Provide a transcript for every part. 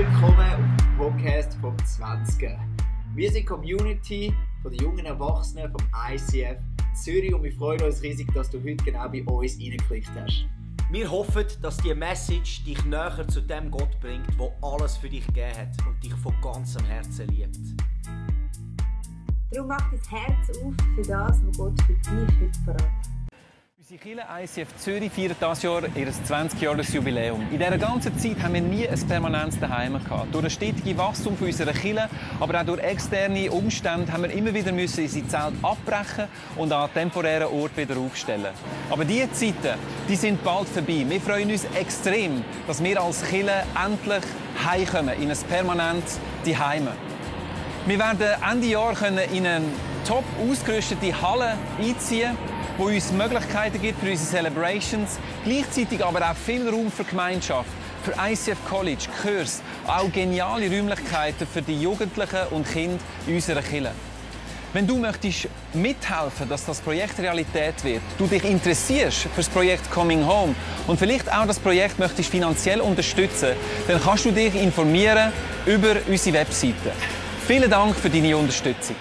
willkommen auf dem Podcast vom 20er. Wir sind die Community von den jungen Erwachsenen vom ICF Zürich und wir freuen uns riesig, dass du heute genau bei uns reingeklickt hast. Wir hoffen, dass diese Message dich näher zu dem Gott bringt, der alles für dich gegeben hat und dich von ganzem Herzen liebt. Darum mach dein Herz auf für das, was Gott für dich heute verraten. Unsere Kirche ICF Zürich feiert dieses Jahr ihr 20-Jahres-Jubiläum. In dieser ganzen Zeit haben wir nie ein permanentes Daheim gehabt. Durch das stetige Wachstum unserer Kirche, aber auch durch externe Umstände haben wir immer wieder unsere Zelte abbrechen und an temporären Ort wieder aufstellen. Aber diese Zeiten, die sind bald vorbei. Wir freuen uns extrem, dass wir als Kirche endlich heimkommen in ein permanentes Daheim. Wir werden Ende Jahr in eine top ausgerüstete Halle einziehen, wo uns Möglichkeiten gibt für unsere Celebrations, gleichzeitig aber auch viel Raum für Gemeinschaft, für ICF College, Kurs, auch geniale Räumlichkeiten für die Jugendlichen und Kinder in unserer Kirche. Wenn du möchtest mithelfen, dass das Projekt Realität wird, du dich interessierst für das Projekt Coming Home und vielleicht auch das Projekt möchtest finanziell unterstützen, dann kannst du dich informieren über unsere Webseite. Vielen Dank für deine Unterstützung.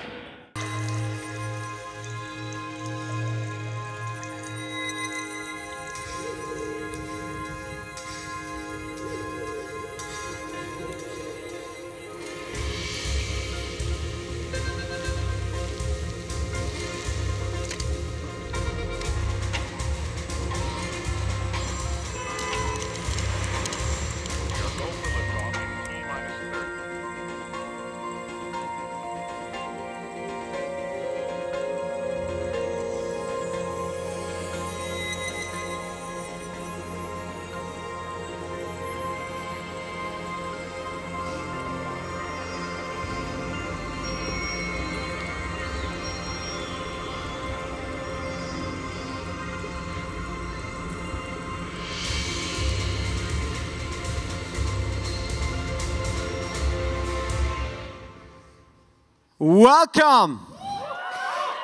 Welcome!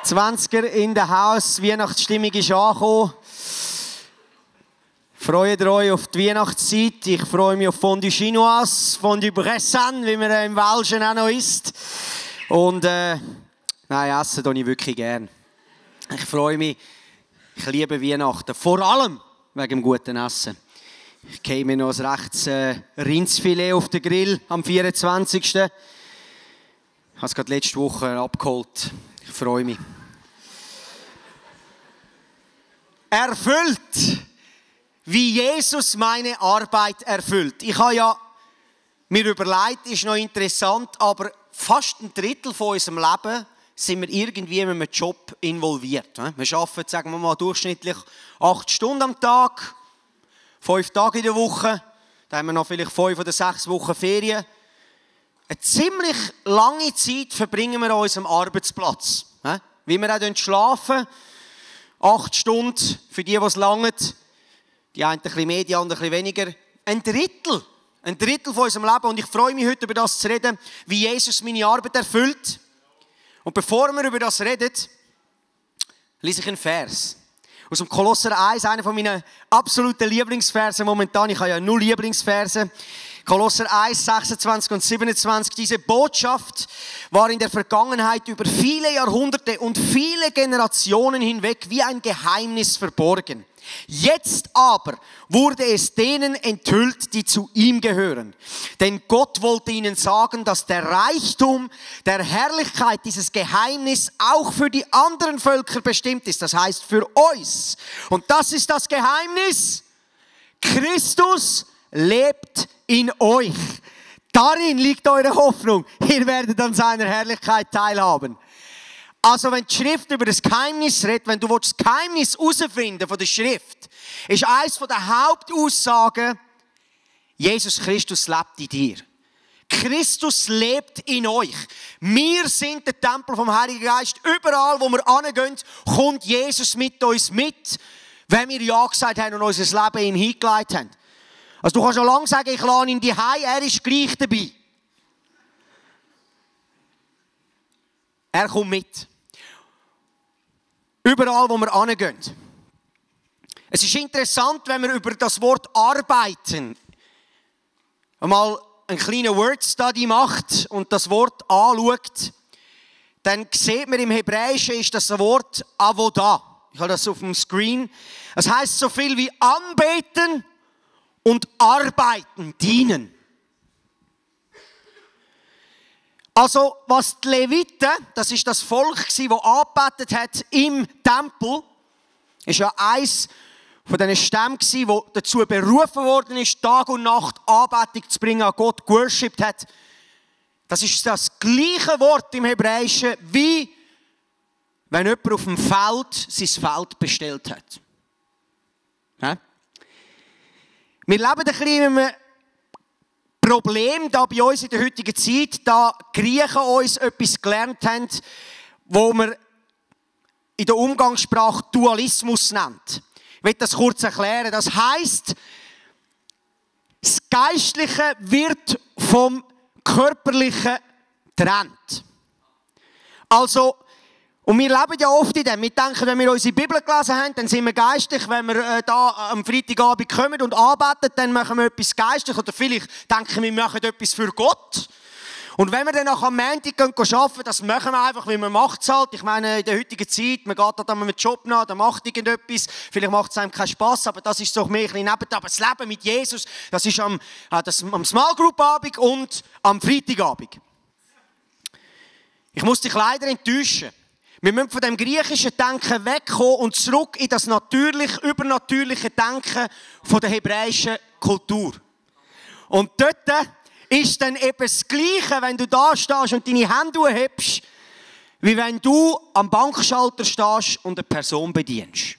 20er in the house, Weihnachtsstimmung ist angekommen. Freut ihr euch auf die Weihnachtszeit? Ich freue mich auf Fondue Chinoise, Fondue Bressan, wie man im Welschen auch noch isst. Und essen tue ich wirklich gern. Ich freue mich, ich liebe Weihnachten, vor allem wegen dem guten Essen. Ich gehe mir noch ein rechtes Rindsfilet auf den Grill am 24. Ich habe es gerade letzte Woche abgeholt. Ich freue mich. Erfüllt, wie Jesus meine Arbeit erfüllt. Ich habe ja mir überlegt, ist noch interessant, aber fast ein Drittel von unserem Leben sind wir irgendwie in einem Job involviert. Wir arbeiten, sagen wir mal, durchschnittlich 8 Stunden am Tag, 5 Tage in der Woche. Da haben wir noch vielleicht 5 oder 6 Wochen Ferien. Eine ziemlich lange Zeit verbringen wir an unserem Arbeitsplatz. Wie wir auch schlafen, 8 Stunden, für die es langt, die einen ein bisschen mehr, die anderen ein bisschen weniger. Ein Drittel von unserem Leben. Und ich freue mich heute über das zu reden, wie Jesus meine Arbeit erfüllt. Und bevor wir über das reden, lese ich einen Vers. Aus dem Kolosser 1, einer von meinen absoluten Lieblingsversen momentan. Ich habe ja nur Lieblingsverse. Kolosser 1, 26 und 27. Diese Botschaft war in der Vergangenheit über viele Jahrhunderte und viele Generationen hinweg wie ein Geheimnis verborgen. Jetzt aber wurde es denen enthüllt, die zu ihm gehören. Denn Gott wollte ihnen sagen, dass der Reichtum der Herrlichkeit dieses Geheimnis auch für die anderen Völker bestimmt ist. Das heißt für uns. Und das ist das Geheimnis. Christus lebt in euch. Darin liegt eure Hoffnung. Ihr werdet an seiner Herrlichkeit teilhaben. Also wenn die Schrift über das Geheimnis redet, wenn du das Geheimnis herausfinden von der Schrift, ist eines der Hauptaussagen, Jesus Christus lebt in dir. Christus lebt in euch. Wir sind der Tempel vom Heiligen Geist. Überall, wo wir hingehen, kommt Jesus mit uns mit, wenn wir Ja gesagt haben und unser Leben ihm hingelegt haben. Also du kannst noch lange sagen, ich lade ihn daheim, er ist gleich dabei. Er kommt mit. Überall, wo wir hingehen. Es ist interessant, wenn wir über das Wort arbeiten einmal einen kleinen Word Study macht und das Wort anschaut, dann sieht man im Hebräischen ist das Wort Avodah. Ich habe das auf dem Screen. Es heißt so viel wie anbeten und arbeiten, dienen. Also, was die Leviten, das ist das Volk, das angebetet hat im Tempel, ist ja eins von diesen Stämmen, das dazu berufen worden ist, Tag und Nacht Anbetung zu bringen, an Gott geworshippt hat. Das ist das gleiche Wort im Hebräischen, wie wenn jemand auf dem Feld sein Feld bestellt hat. Ja? Wir leben ein bisschen in einem Problem da bei uns in der heutigen Zeit, da Griechen uns etwas gelernt haben, wo man in der Umgangssprache Dualismus nennt. Ich will das kurz erklären. Das heisst, das Geistliche wird vom Körperlichen getrennt. Also, und wir leben ja oft in dem. Wir denken, wenn wir unsere Bibel gelesen haben, dann sind wir geistlich. Wenn wir da am Freitagabend kommen und anbeten, dann machen wir etwas geistlich. Oder vielleicht denken wir machen etwas für Gott. Und wenn wir dann am Montag arbeiten, das machen wir einfach, weil man macht es halt. Ich meine, in der heutigen Zeit, man geht da mit dem Job nach, dann macht irgendetwas. Vielleicht macht es einem keinen Spass, aber das ist doch mehr ein bisschen neben. Aber das Leben mit Jesus, das ist am Small Group Abend und am Freitagabend. Ich muss dich leider enttäuschen. Wir müssen von dem griechischen Denken wegkommen und zurück in das übernatürliche Denken von der hebräischen Kultur. Und dort ist dann eben das Gleiche, wenn du da stehst und deine Hände hebst, wie wenn du am Bankschalter stehst und eine Person bedienst.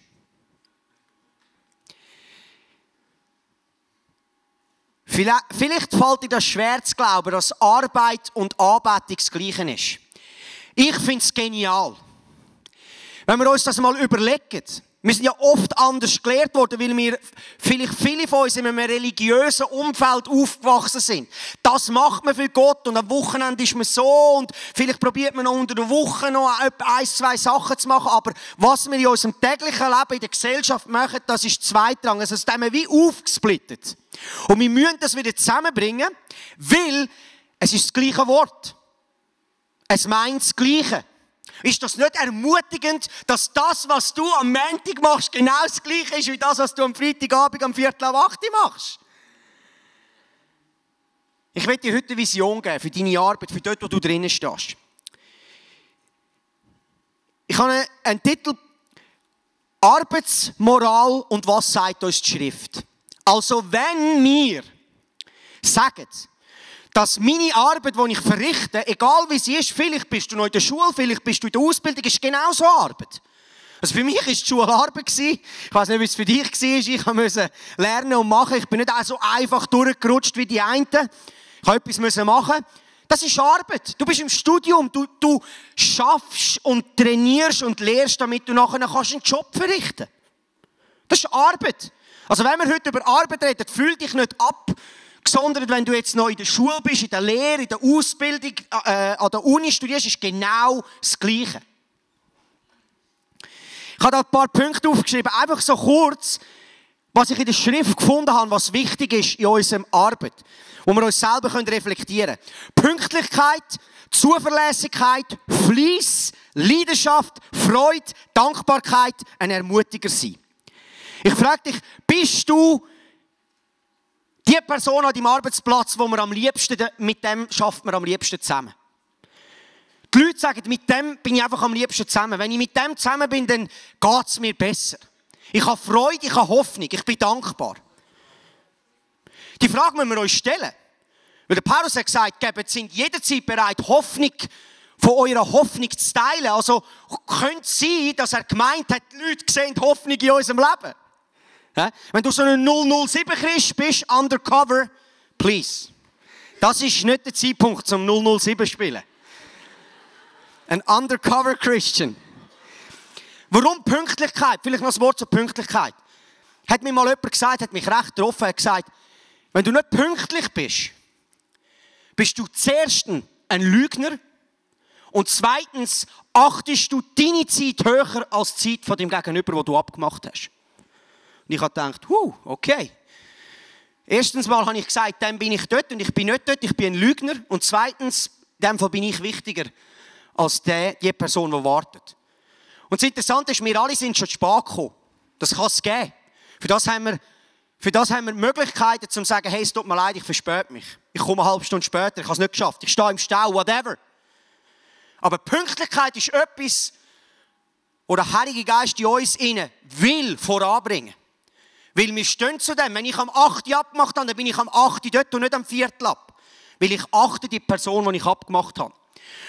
Vielleicht fällt dir das schwer zu glauben, dass Arbeit und Anbetung das Gleiche ist. Ich finde es genial. Wenn wir uns das mal überlegen, wir sind ja oft anders gelehrt worden, weil wir vielleicht viele von uns in einem religiösen Umfeld aufgewachsen sind. Das macht man für Gott und am Wochenende ist man so und vielleicht probiert man noch unter der Woche noch ein, zwei Sachen zu machen, aber was wir in unserem täglichen Leben in der Gesellschaft machen, das ist zweitrangig. Also das haben wir wie aufgesplittet. Und wir müssen das wieder zusammenbringen, weil es ist das gleiche Wort. Es meint das Gleiche. Ist das nicht ermutigend, dass das, was du am Montag machst, genau das Gleiche ist, wie das, was du am Freitagabend um 7:45 machst? Ich will dir heute eine Vision geben für deine Arbeit, für dort, wo du drinnen stehst. Ich habe einen Titel: Arbeitsmoral und was sagt uns die Schrift? Also wenn wir sagen, dass meine Arbeit, die ich verrichte, egal wie sie ist, vielleicht bist du noch in der Schule, vielleicht bist du in der Ausbildung, ist genauso Arbeit. Also für mich war die Schule Arbeit. Ich weiß nicht, wie es für dich war. Ich musste lernen und machen. Ich bin nicht auch so einfach durchgerutscht wie die einen. Ich musste etwas machen. Das ist Arbeit. Du bist im Studium. Du schaffst und trainierst und lehrst, damit du nachher einen Job verrichten kannst. Das ist Arbeit. Also wenn wir heute über Arbeit reden, fühl dich nicht abgesondert, wenn du jetzt noch in der Schule bist, in der Lehre, in der Ausbildung, an der Uni studierst, ist genau das Gleiche. Ich habe da ein paar Punkte aufgeschrieben, einfach so kurz, was ich in der Schrift gefunden habe, was wichtig ist in unserer Arbeit, wo wir uns selber reflektieren können. Pünktlichkeit, Zuverlässigkeit, Fleiss, Leidenschaft, Freude, Dankbarkeit, ein Ermutiger sein. Ich frage dich, bist du die Person an deinem Arbeitsplatz, wo man am liebsten, mit dem schafft man am liebsten zusammen? Die Leute sagen, mit dem bin ich einfach am liebsten zusammen. Wenn ich mit dem zusammen bin, dann geht es mir besser. Ich habe Freude, ich habe Hoffnung, ich bin dankbar. Die Frage müssen wir uns stellen. Weil der Paulus hat gesagt, gebt sind jederzeit bereit, Hoffnung von eurer Hoffnung zu teilen. Also könnte es sein, dass er gemeint hat, die Leute sehen Hoffnung in unserem Leben. Ja? Wenn du so ein 007-Christ bist, undercover, please. Das ist nicht der Zeitpunkt zum 007 spielen. Ein undercover Christian. Warum Pünktlichkeit? Vielleicht noch ein Wort zur Pünktlichkeit. Hat mir mal jemand gesagt, hat mich recht getroffen, hat gesagt, wenn du nicht pünktlich bist, bist du zuerst ein Lügner und zweitens achtest du deine Zeit höher als die Zeit von dem Gegenüber, die du abgemacht hast. Und ich habe gedacht, okay. Erstens mal habe ich gesagt, dann bin ich dort und ich bin nicht dort, ich bin ein Lügner. Und zweitens, in dem Fall bin ich wichtiger als die Person, die wartet. Und das Interessante ist, wir alle sind schon zu spät gekommen. Das kann es geben. Für das haben wir Möglichkeiten, um zu sagen, hey, es tut mir leid, ich verspäte mich. Ich komme eine halbe Stunde später, ich habe es nicht geschafft, ich stehe im Stau, whatever. Aber Pünktlichkeit ist etwas, wo der Heilige Geist in uns innen will voranbringen. Weil wir stehen zu dem. Wenn ich am 8. abgemacht habe, dann bin ich am 8. dort und nicht am 4. ab. Weil ich achte die Person, die ich abgemacht habe.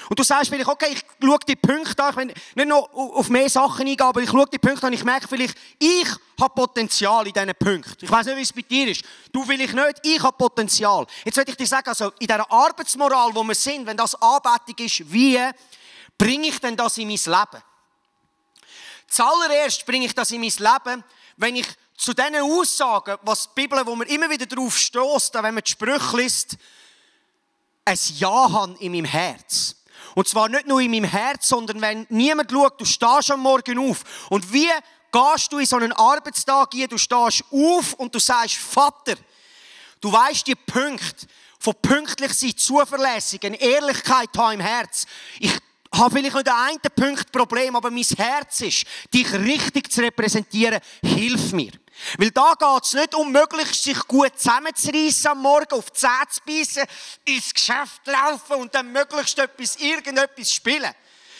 Und du sagst vielleicht, okay, ich schaue die Punkte an, ich will nicht noch auf mehr Sachen eingehen, aber ich schaue die Punkte an und ich merke vielleicht, ich habe Potenzial in diesen Punkten. Ich weiss nicht, wie es bei dir ist. Du vielleicht nicht, ich habe Potenzial. Jetzt will ich dir sagen, also in dieser Arbeitsmoral, wo wir sind, wenn das Anbetung ist, wie bringe ich denn das in mein Leben? Zuallererst bringe ich das in mein Leben, wenn ich zu diesen Aussagen, was die Bibel, wo man immer wieder drauf stößt, wenn man die Sprüche liest, ein Ja haben in meinem Herz. Und zwar nicht nur in meinem Herz, sondern wenn niemand schaut, du stehst am Morgen auf. Und wie gehst du in so einen Arbeitstag ein? Du stehst auf und du sagst, Vater, du weisst die Punkte von pünktlich sein, zuverlässig, eine Ehrlichkeit haben im Herz. Ich habe vielleicht nicht den einen Punkt Problem, aber mein Herz ist, dich richtig zu repräsentieren, hilf mir. Weil da geht es nicht um möglichst sich gut zusammenzureissen am Morgen, auf die Zähne zu beißen, ins Geschäft laufen und dann möglichst irgendetwas spielen.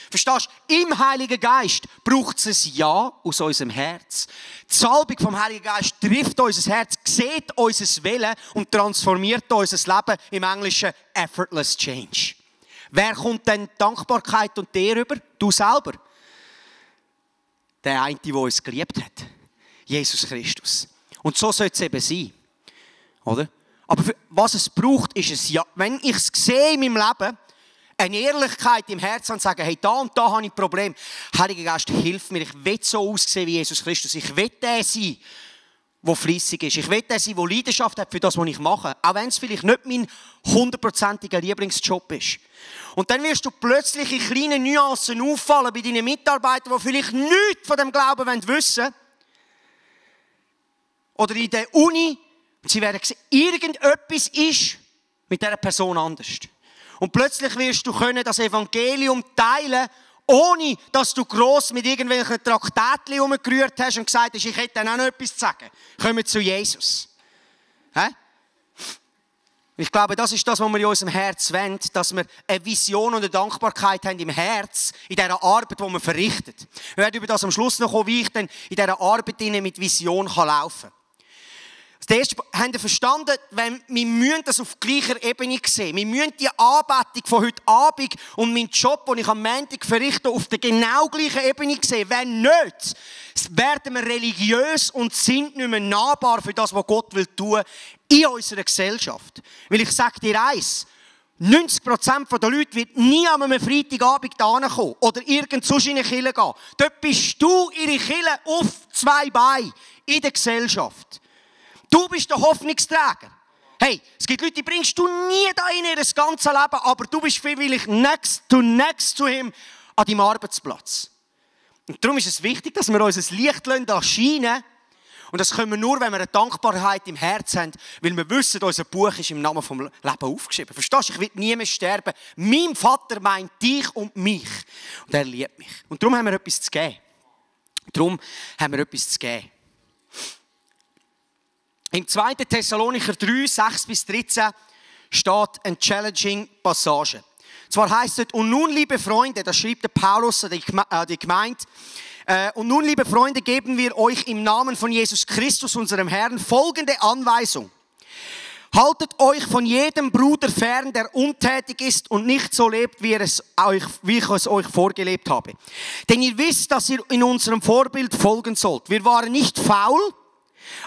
Verstehst du? Im Heiligen Geist braucht es ein Ja aus unserem Herz. Die Salbung vom Heiligen Geist trifft unser Herz, sieht unser Willen und transformiert unser Leben, im Englischen effortless change. Wer kommt denn die Dankbarkeit und die Ehre über? Du selber. Der eine, der uns geliebt hat. Jesus Christus. Und so soll es eben sein. Oder? Aber was es braucht, ist es ja, wenn ich es sehe in meinem Leben, eine Ehrlichkeit im Herzen und sagen, hey, da und da habe ich ein Problem. Heiliger Geist, hilf mir. Ich will so aussehen wie Jesus Christus. Ich will der sein, der fleissig ist. Ich will der sein, der Leidenschaft hat für das, was ich mache. Auch wenn es vielleicht nicht mein 100%iger Lieblingsjob ist. Und dann wirst du plötzlich in kleinen Nuancen auffallen bei deinen Mitarbeitern, die vielleicht nichts von dem Glauben wissen wollen. Oder in der Uni, und sie werden sehen, irgendetwas ist mit dieser Person anders. Und plötzlich wirst du das Evangelium teilen, ohne dass du gross mit irgendwelchen Traktätchen herumgerührt hast und gesagt hast, ich hätte dann auch noch etwas zu sagen. Kommen wir zu Jesus. Ich glaube, das ist das, was wir in unserem Herz wollen, dass wir eine Vision und eine Dankbarkeit haben im Herz, in dieser Arbeit, die man verrichtet. Wir werden über das am Schluss noch kommen, wie ich dann in dieser Arbeit mit Vision laufen kann. Das erste, habt ihr verstanden, wir müssen das auf gleicher Ebene sehen. Wir müssen die Anbetung von heute Abend und meinen Job, den ich am Montag verrichte, auf der genau gleichen Ebene sehen. Wenn nicht, werden wir religiös und sind nicht mehr nahbar für das, was Gott will tun in unserer Gesellschaft. Weil ich sage dir eins, 90% der Leute wird nie an einem Freitagabend hierher kommen oder irgend sonst in eine Kirche gehen. Dort bist du ihre Kirche auf 2 Beinen in der Gesellschaft. Du bist der Hoffnungsträger. Hey, es gibt Leute, die bringst du nie da in ihr ganzes Leben, aber du bist vielleicht next to him an deinem Arbeitsplatz. Und darum ist es wichtig, dass wir unser Licht erscheinen lassen. Und das können wir nur, wenn wir eine Dankbarkeit im Herzen haben, weil wir wissen, unser Buch ist im Namen vom Leben aufgeschrieben. Verstehst du? Ich will nie mehr sterben. Mein Vater meint dich und mich. Und er liebt mich. Und darum haben wir etwas zu geben. Im 2. Thessalonicher 3, 6-13 steht eine challenging Passage. Zwar heisst es, und nun, liebe Freunde, das schreibt der Paulus an die Gemeinde, und nun, liebe Freunde, geben wir euch im Namen von Jesus Christus, unserem Herrn, folgende Anweisung. Haltet euch von jedem Bruder fern, der untätig ist und nicht so lebt, wie ich es euch vorgelebt habe. Denn ihr wisst, dass ihr in unserem Vorbild folgen sollt. Wir waren nicht faul,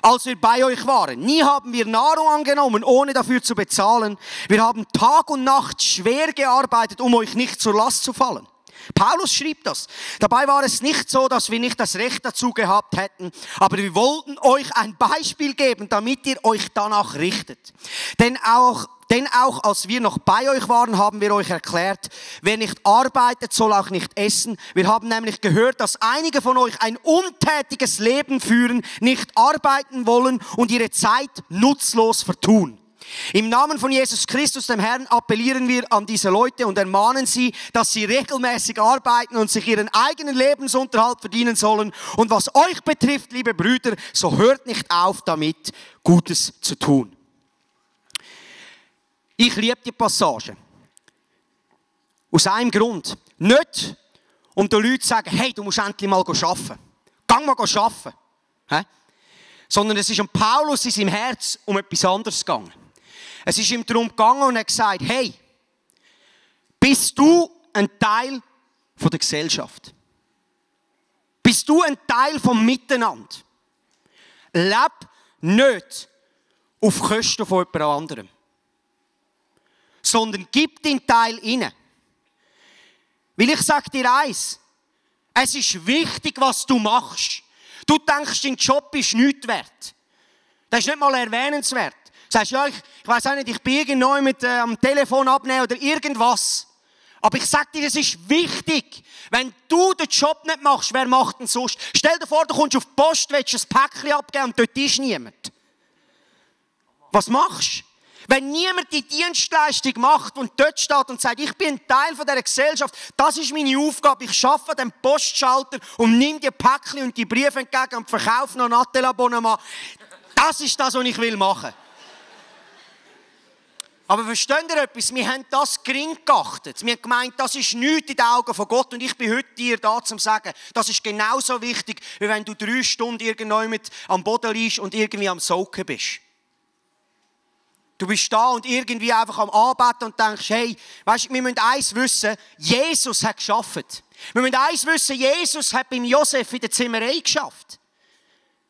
als wir bei euch waren. Nie haben wir Nahrung angenommen, ohne dafür zu bezahlen. Wir haben Tag und Nacht schwer gearbeitet, um euch nicht zur Last zu fallen. Paulus schrieb das. Dabei war es nicht so, dass wir nicht das Recht dazu gehabt hätten, aber wir wollten euch ein Beispiel geben, damit ihr euch danach richtet. Denn auch als wir noch bei euch waren, haben wir euch erklärt, wer nicht arbeitet, soll auch nicht essen. Wir haben nämlich gehört, dass einige von euch ein untätiges Leben führen, nicht arbeiten wollen und ihre Zeit nutzlos vertun. Im Namen von Jesus Christus, dem Herrn, appellieren wir an diese Leute und ermahnen sie, dass sie regelmäßig arbeiten und sich ihren eigenen Lebensunterhalt verdienen sollen. Und was euch betrifft, liebe Brüder, so hört nicht auf damit, Gutes zu tun. Ich liebe die Passage. Aus einem Grund. Nicht, um den Leuten zu sagen, hey, du musst endlich mal arbeiten. Gang mal arbeiten. Sondern es ist um Paulus in seinem Herz um etwas anderes gegangen. Es ist ihm darum gegangen und er hat gesagt, hey, bist du ein Teil von der Gesellschaft? Bist du ein Teil vom Miteinander? Leb nicht auf Kosten von jemand anderem, sondern gib deinen Teil rein. Weil ich sage dir eins, es ist wichtig, was du machst. Du denkst, dein Job ist nichts wert. Das ist nicht mal erwähnenswert. Du sagst, ja, ich weiss auch nicht, ich bin irgendwo mit am Telefon abnehmen oder irgendwas. Aber ich sage dir, es ist wichtig. Wenn du den Job nicht machst, wer macht denn sonst? Stell dir vor, du kommst auf die Post, willst ein Päckchen abgeben und dort ist niemand. Was machst du? Wenn niemand die Dienstleistung macht und dort steht und sagt, ich bin ein Teil von dieser Gesellschaft, das ist meine Aufgabe, ich arbeite an dem Postschalter und nehme die Päckchen und die Briefe entgegen und verkaufe noch ein Nattel-Abonnement. Das ist das, was ich machen will. Aber versteht ihr etwas? Wir haben das gering geachtet. Wir haben gemeint, das ist nichts in den Augen von Gott. Und ich bin heute dir da, um zu sagen, das ist genauso wichtig, wie wenn du 3 Stunden irgendwo am Boden liegst und irgendwie am Saugen bist. Du bist da und irgendwie einfach am Anbeten und denkst, hey, weißt du, wir müssen eins wissen, Jesus hat geschafft. Wir müssen eins wissen, Jesus hat beim Josef in der Zimmerei geschafft.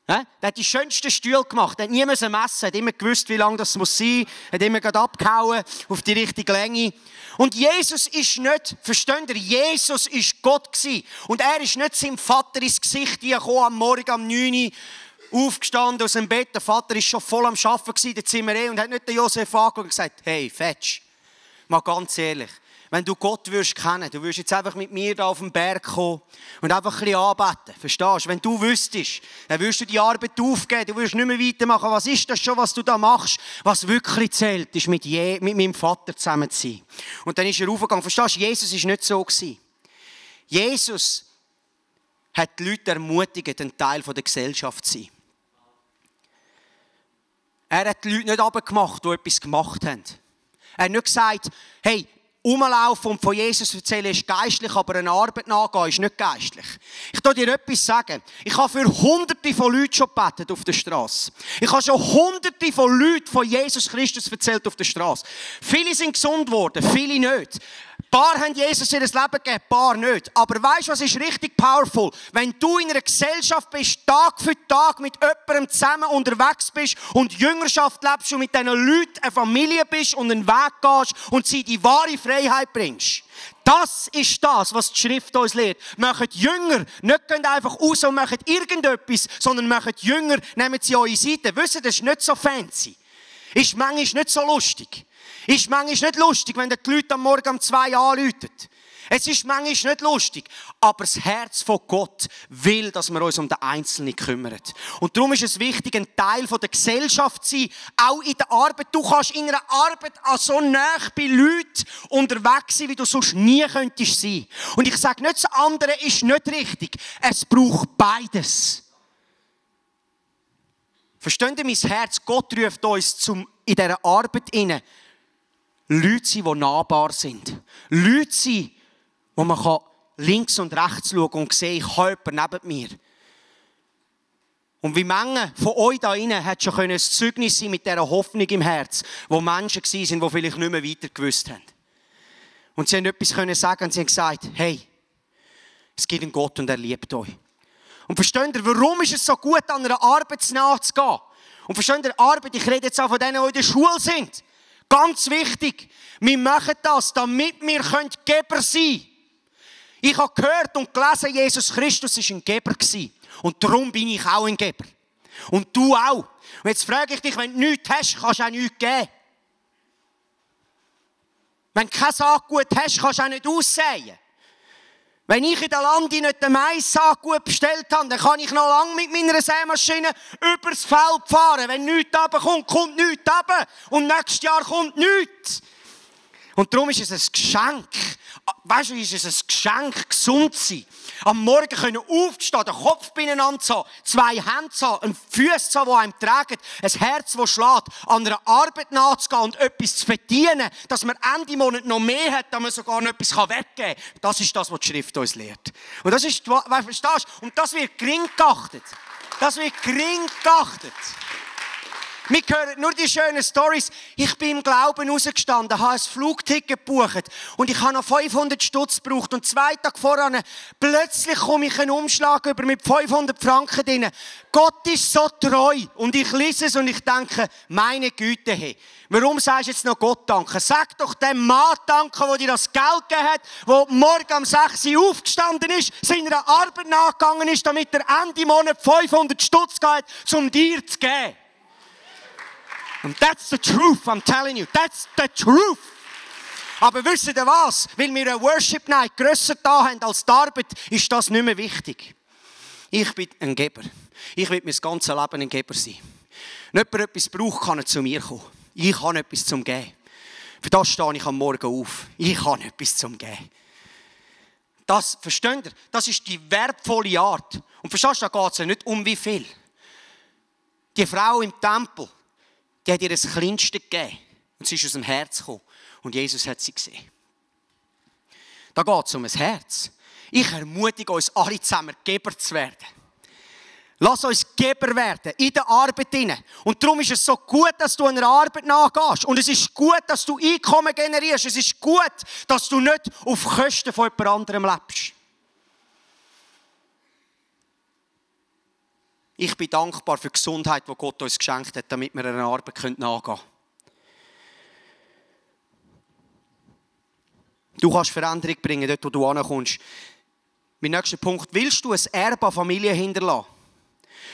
Der hat die schönsten Stühle gemacht, er hat nie messen, hat immer gewusst, wie lang das muss sein, hat immer gerade abgehauen auf die richtige Länge. Und Jesus ist nicht, versteht ihr, Jesus ist Gott gewesen. Und er ist nicht seinem Vater ins Gesicht gekommen, am Morgen um 9 Uhr, aufgestanden aus dem Bett. Der Vater war schon voll am Arbeiten in der Zimmerei und hat nicht den Josef angeguckt und gesagt, hey, Fetsch, mal ganz ehrlich, wenn du Gott würdest kennen, du würdest jetzt einfach mit mir da auf den Berg kommen und einfach ein bisschen anbeten. Verstehst du? Wenn du wüsstest, dann würdest du die Arbeit aufgeben, du würdest nicht mehr weitermachen. Was ist das schon, was du da machst? Was wirklich zählt, ist mit meinem Vater zusammen zu sein. Und dann ist er raufgegangen. Verstehst du? Jesus war nicht so gewesen. Jesus hat die Leute ermutigt, ein Teil der Gesellschaft zu sein. Er hat die Leute nicht runtergemacht, die etwas gemacht haben. Er hat nicht gesagt, hey, rumlaufen und von Jesus erzählen ist geistlich, aber eine Arbeit nachgehen ist nicht geistlich. Ich will dir etwas sagen. Ich habe für Hunderte von Leuten schon gebetet auf der Straße. Ich habe schon Hunderte von Leuten von Jesus Christus erzählt auf der Straße. Viele sind gesund worden, viele nicht. Ein paar haben Jesus ihr Leben gegeben, ein paar nicht. Aber weißt du, was ist richtig powerful? Wenn du in einer Gesellschaft bist, Tag für Tag mit jemandem zusammen unterwegs bist und Jüngerschaft lebst und mit diesen Leuten eine Familie bist und einen Weg gehst und sie die wahre Freiheit bringst. Das ist das, was die Schrift uns lehrt. Macht Jünger, nicht gehen einfach raus und machen irgendetwas, sondern macht Jünger, nehmen sie eure Seite. Wisst ihr, das ist nicht so fancy. Ist manchmal nicht so lustig. Ist manchmal nicht lustig, wenn die Leute am Morgen um 2 anrufen. Es ist manchmal nicht lustig. Aber das Herz von Gott will, dass wir uns um den Einzelnen kümmern. Und darum ist es wichtig, ein Teil der Gesellschaft zu sein. Auch in der Arbeit. Du kannst in einer Arbeit so nah bei Leuten unterwegs sein, wie du sonst nie könntest sein. Und ich sage nicht, das andere ist nicht richtig. Es braucht beides. Versteht ihr mein Herz? Gott ruft uns in dieser Arbeit hinein. Leute sind, die nahbar sind. Leute sind, wo man links und rechts schauen und sehen, ich habe jemanden neben mir. Und wie viele von euch da drinnen hat schon ein Zeugnis sein mit dieser Hoffnung im Herz, wo Menschen waren, die vielleicht nicht mehr weiter gewusst haben. Und sie haben etwas können sagen und sie haben gesagt, hey, es gibt einen Gott und er liebt euch. Und versteht ihr, warum ist es so gut, an einer Arbeit nachzugehen? Und versteht ihr, Arbeit, ich rede jetzt auch von denen, die in der Schule sind. Ganz wichtig, wir machen das, damit wir Geber sein können. Ich habe gehört und gelesen, Jesus Christus war ein Geber. Und darum bin ich auch ein Geber. Und du auch. Und jetzt frage ich dich, wenn du nichts hast, kannst du auch nichts geben. Wenn du kein Saatgut hast, kannst du auch nicht aussäen. Wenn ich in der Landi nicht den Mais-Saatgut bestellt habe, dann kann ich noch lange mit meiner Sämaschine übers Feld fahren. Wenn nichts runterkommt, kommt nichts runter. Und nächstes Jahr kommt nichts. Und darum ist es ein Geschenk. Weißt du, ist es ein Geschenk, gesund zu sein. Am Morgen können aufstehen, den Kopf beieinander zu haben, 2 Hände zu haben, einen Fuß zu haben, die einem tragen, ein Herz, das schlägt, an einer Arbeit nachzugehen und etwas zu verdienen, dass man Ende Monat noch mehr hat, dass man sogar noch etwas weggeben kann. Das ist das, was die Schrift uns lehrt. Und das ist, verstehst du? Und das wird gering geachtet. Das wird gering geachtet. Wir hören nur die schönen Storys. Ich bin im Glauben rausgestanden, habe ein Flugticket gebucht und ich habe noch 500 Stutz gebraucht. Und 2 Tage voran, plötzlich komme ich einen Umschlag über mit 500 Franken drin. Gott ist so treu. Und ich lese es und ich denke, meine Güte, hey, warum sagst du jetzt noch Gott danke? Sag doch dem Mann danke, der dir das Geld gegeben hat, der morgen um 6 Uhr aufgestanden ist, seiner Arbeit nachgegangen ist, damit er Ende Monat 500 Stutz hat, um dir zu geben. And that's the truth, I'm telling you. That's the truth. Aber wisst ihr was? Weil wir eine Worship Night grösser da haben als die Arbeit, ist das nicht mehr wichtig. Ich bin ein Geber. Ich will mein ganzes Leben ein Geber sein. Wenn jemand etwas braucht, kann er zu mir kommen. Ich habe etwas zum Geben. Für das stehe ich am Morgen auf. Ich habe etwas zum Geben. Das, versteht ihr? Das ist die wertvolle Art. Und verstehst du, da geht es ja nicht um wie viel. Die Frau im Tempel, die hat ihr das Kleinste gegeben. Und sie ist aus dem Herz gekommen. Und Jesus hat sie gesehen. Da geht es um ein Herz. Ich ermutige uns alle zusammen, Geber zu werden. Lass uns Geber werden, in der Arbeit hinein. Und darum ist es so gut, dass du einer Arbeit nachgehst. Und es ist gut, dass du Einkommen generierst. Es ist gut, dass du nicht auf Kosten von jemand anderem lebst. Ich bin dankbar für die Gesundheit, die Gott uns geschenkt hat, damit wir einer Arbeit nachgehen können. Du kannst Veränderung bringen, dort wo du ankommst. Mein nächster Punkt. Willst du ein Erbe an Familie hinterlassen?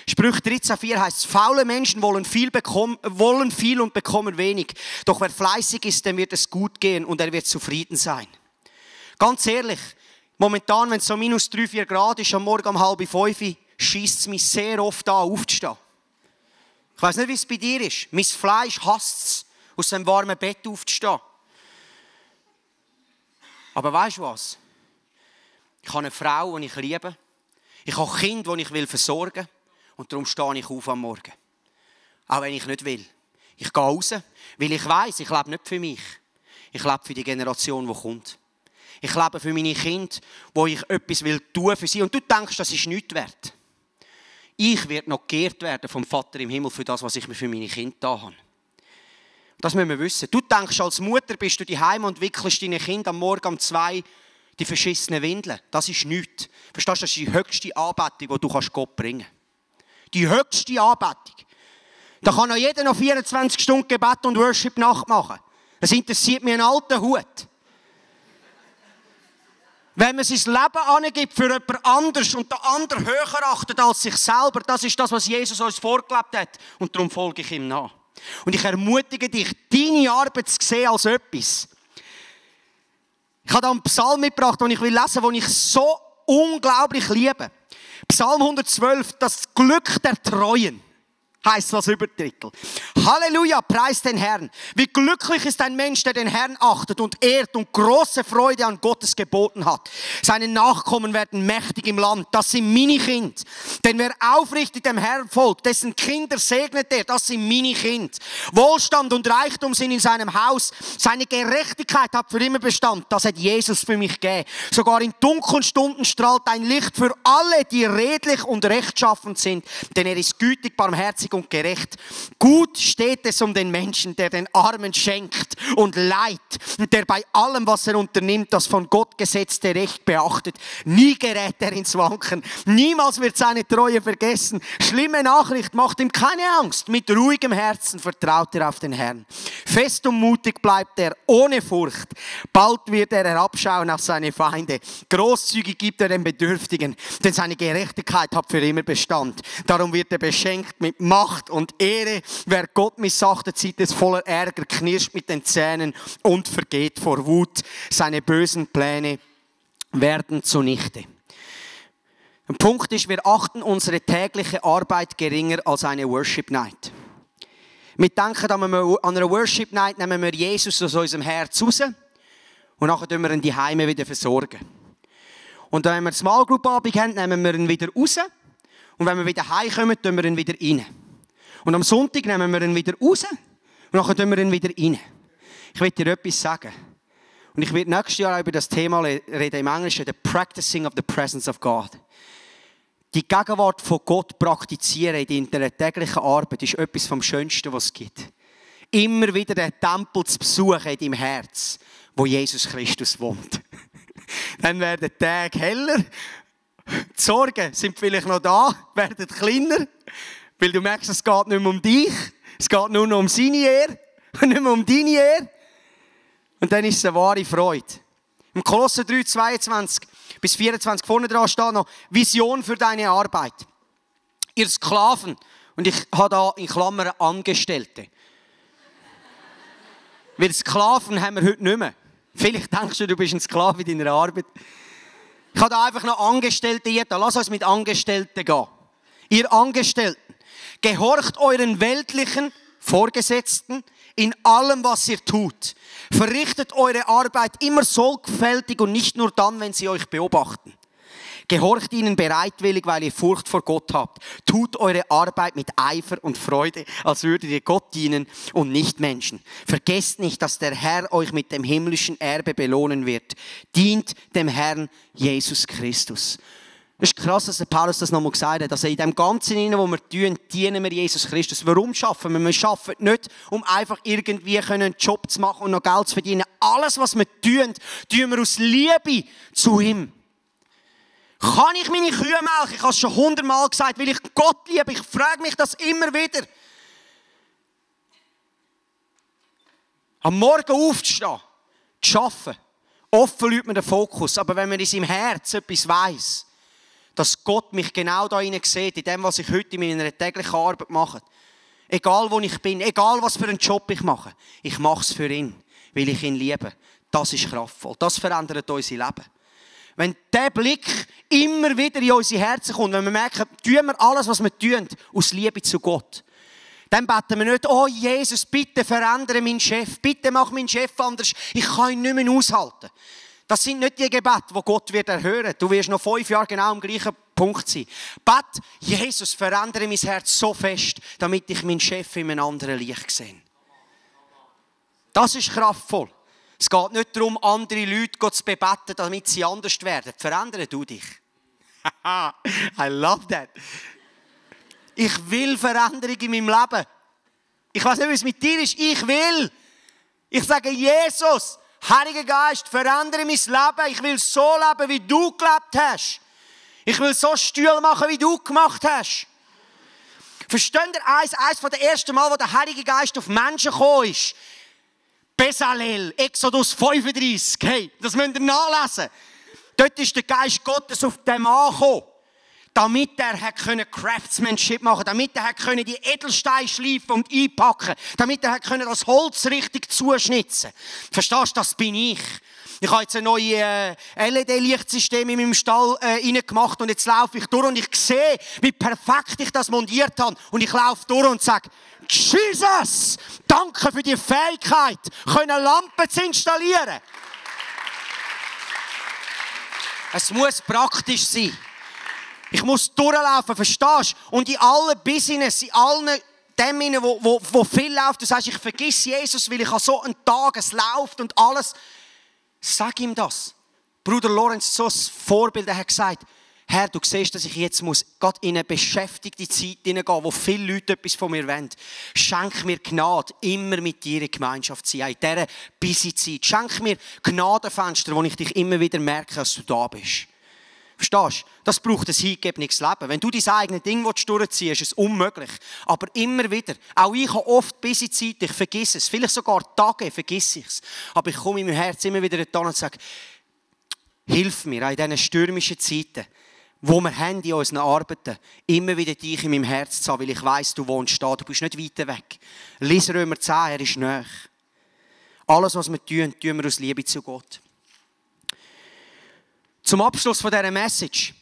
Sprüche 13,4 heisst, faule Menschen wollen viel und bekommen wenig. Doch wer fleißig ist, dem wird es gut gehen und er wird zufrieden sein. Ganz ehrlich, momentan, wenn es so minus 3-4 Grad ist, am Morgen um 4:30, schiesst es mich sehr oft an, aufzustehen. Ich weiss nicht, wie es bei dir ist. Mein Fleisch hasst es, aus dem warmen Bett aufzustehen. Aber weisst du was? Ich habe eine Frau, die ich liebe. Ich habe Kinder, die ich versorgen will. Und darum stehe ich auf am Morgen. Auch wenn ich nicht will. Ich gehe raus, weil ich weiss, ich lebe nicht für mich. Ich lebe für die Generation, die kommt. Ich lebe für meine Kinder, wo ich etwas tun für sie. Und du denkst, das ist nichts wert. Ich werde noch geehrt werden vom Vater im Himmel für das, was ich mir für meine Kinder da habe. Das müssen wir wissen. Du denkst, als Mutter bist du daheim und wickelst deine Kinder am Morgen um 2 die verschissenen Windeln. Das ist nichts. Verstehst du, das ist die höchste Anbetung, die du Gott bringen kannst. Die höchste Anbetung. Da kann noch jeder noch 24 Stunden Gebet und Worship nachmachen. Das interessiert mich einen alten Hut. Wenn man sein Leben angibt für jemand anderes und den anderen höher achtet als sich selber, das ist das, was Jesus uns vorgelebt hat. Und darum folge ich ihm nach. Und ich ermutige dich, deine Arbeit zu sehen als etwas. Ich habe da einen Psalm mitgebracht, den ich lesen will, den ich so unglaublich liebe. Psalm 112, das Glück der Treuen, heisst das Übertitel. Halleluja, preis den Herrn. Wie glücklich ist ein Mensch, der den Herrn achtet und ehrt und große Freude an Gottes Geboten hat. Seine Nachkommen werden mächtig im Land. Das sind meine Kinder. Denn wer aufrichtig dem Herrn folgt, dessen Kinder segnet er. Das sind meine Kinder. Wohlstand und Reichtum sind in seinem Haus. Seine Gerechtigkeit hat für immer Bestand. Das hat Jesus für mich gegeben. Sogar in dunklen Stunden strahlt ein Licht für alle, die redlich und rechtschaffend sind. Denn er ist gütig, barmherzig und gerecht. Gut steht es um den Menschen, der den Armen schenkt und leiht und der bei allem, was er unternimmt, das von Gott gesetzte Recht beachtet. Nie gerät er ins Wanken. Niemals wird seine Treue Untreue vergessen. Schlimme Nachricht, macht ihm keine Angst. Mit ruhigem Herzen vertraut er auf den Herrn. Fest und mutig bleibt er, ohne Furcht. Bald wird er herabschauen auf seine Feinde. Großzügig gibt er den Bedürftigen, denn seine Gerechtigkeit hat für immer Bestand. Darum wird er beschenkt mit Macht und Ehre. Wer Gott missachtet, sieht es voller Ärger, knirscht mit den Zähnen und vergeht vor Wut. Seine bösen Pläne werden zunichte. Der Punkt ist, wir achten unsere tägliche Arbeit geringer als eine Worship Night. Wir denken, an einer Worship Night nehmen wir Jesus aus unserem Herz raus und nachher tun wir ihn die Heime wieder versorgen. Und wenn wir Small Group Abend haben, nehmen wir ihn wieder raus und wenn wir wieder heimkommen, tun wir ihn wieder rein. Und am Sonntag nehmen wir ihn wieder raus und nachher tun wir ihn wieder rein. Ich will dir etwas sagen. Und ich werde nächstes Jahr auch über das Thema reden, im Englischen, the practicing of the presence of God. Die Gegenwart von Gott praktizieren in deiner täglichen Arbeit ist etwas vom Schönsten, was es gibt. Immer wieder den Tempel zu besuchen in deinem Herz, wo Jesus Christus wohnt. Dann werden die Tage heller, die Sorgen sind vielleicht noch da, werden kleiner, weil du merkst, es geht nicht mehr um dich, es geht nur noch um seine Ehre und nicht mehr um deine Ehre. Und dann ist es eine wahre Freude. Im Kolosser 3, 22 bis 24 vorne dran steht noch Vision für deine Arbeit. Ihr Sklaven, und ich habe da in Klammern Angestellte. Weil Sklaven haben wir heute nicht mehr. Vielleicht denkst du bist ein Sklave in deiner Arbeit. Ich habe da einfach noch Angestellte hier. Lass uns mit Angestellten gehen. Ihr Angestellten, gehorcht euren weltlichen Vorgesetzten in allem, was ihr tut. Verrichtet eure Arbeit immer sorgfältig und nicht nur dann, wenn sie euch beobachten. Gehorcht ihnen bereitwillig, weil ihr Furcht vor Gott habt. Tut eure Arbeit mit Eifer und Freude, als würdet ihr Gott dienen und nicht Menschen. Vergesst nicht, dass der Herr euch mit dem himmlischen Erbe belohnen wird. Dient dem Herrn Jesus Christus. Es ist krass, dass der Paulus das nochmal gesagt hat. Also in dem Ganzen, was wir tun, dienen wir Jesus Christus. Warum schaffen wir? Wir arbeiten nicht, um einfach irgendwie einen Job zu machen und noch Geld zu verdienen. Alles, was wir tun wir aus Liebe zu ihm. Kann ich meine Kühe melken? Ich habe es schon 100-mal gesagt, weil ich Gott liebe. Ich frage mich das immer wieder. Am Morgen aufzustehen, zu arbeiten. Oft verliert man den Fokus. Aber wenn man in seinem Herz etwas weiss, dass Gott mich genau da rein sieht, in dem, was ich heute in meiner täglichen Arbeit mache. Egal wo ich bin, egal was für einen Job ich mache es für ihn, weil ich ihn liebe. Das ist kraftvoll. Das verändert unser Leben. Wenn dieser Blick immer wieder in unsere Herzen kommt, wenn wir merken, tun wir alles, was wir tun, aus Liebe zu Gott, dann beten wir nicht, oh Jesus, bitte verändere meinen Chef, bitte mach meinen Chef anders, ich kann ihn nicht mehr aushalten. Das sind nicht die Gebete, die Gott wird erhören. Du wirst noch 5 Jahre genau am gleichen Punkt sein. Bet, Jesus, verändere mein Herz so fest, damit ich meinen Chef in einem anderen Licht sehe. Das ist kraftvoll. Es geht nicht darum, andere Leute zu bebeten, damit sie anders werden. Verändere du dich. I love that. Ich will Veränderung in meinem Leben. Ich weiß nicht, wie es mit dir ist. Ich will. Ich sage, Jesus, Heiliger Geist, verändere mein Leben. Ich will so leben, wie du gelebt hast. Ich will so Stühle machen, wie du gemacht hast. Versteht ihr eins von den ersten Mal, wo der Heilige Geist auf Menschen gekommen ist? Bezalel, Exodus 35. Hey, das müsst ihr nachlesen. Dort ist der Geist Gottes auf den Mann gekommen, damit er Craftsmanship machen konnte, damit er die Edelsteine schleifen und einpacken, damit er das Holz richtig zuschnitzen. Verstehst du, das bin ich. Ich habe jetzt ein neues LED-Lichtsystem in meinem Stall reingemacht und jetzt laufe ich durch und ich sehe, wie perfekt ich das montiert habe. Und ich laufe durch und sage, Jesus, danke für die Fähigkeit, Lampen zu installieren. Es muss praktisch sein. Ich muss durchlaufen, verstehst du? Und in allen Business, in allen dem, wo viel läuft, du sagst, ich vergiss Jesus, weil ich an so einen Tag, es läuft und alles. Sag ihm das. Bruder Lorenz, so ein Vorbild, er hat gesagt, Herr, du siehst, dass ich jetzt gerade in eine beschäftigte Zeit hineingehen, wo viele Leute etwas von mir wollen. Schenk mir Gnade, immer mit dir in Gemeinschaft zu sein, in dieser busy Zeit. Schenk mir Gnadenfenster, wo ich dich immer wieder merke, dass du da bist. Verstehst du? Das braucht ein hingegebenes Leben. Wenn du dein eigenes Ding durchziehst, ist es unmöglich. Aber immer wieder. Auch ich habe oft busy Zeit, ich vergesse es. Vielleicht sogar Tage vergesse ich es. Aber ich komme in meinem Herz immer wieder da und sage, hilf mir auch in diesen stürmischen Zeiten, wo wir haben in unseren Arbeiten, immer wieder dich in meinem Herz zu haben, weil ich weiss, du wohnst da, du bist nicht weit weg. Lies Römer 10, er ist nahe. Alles, was wir tun, tun wir aus Liebe zu Gott. Zum Abschluss von dieser Message,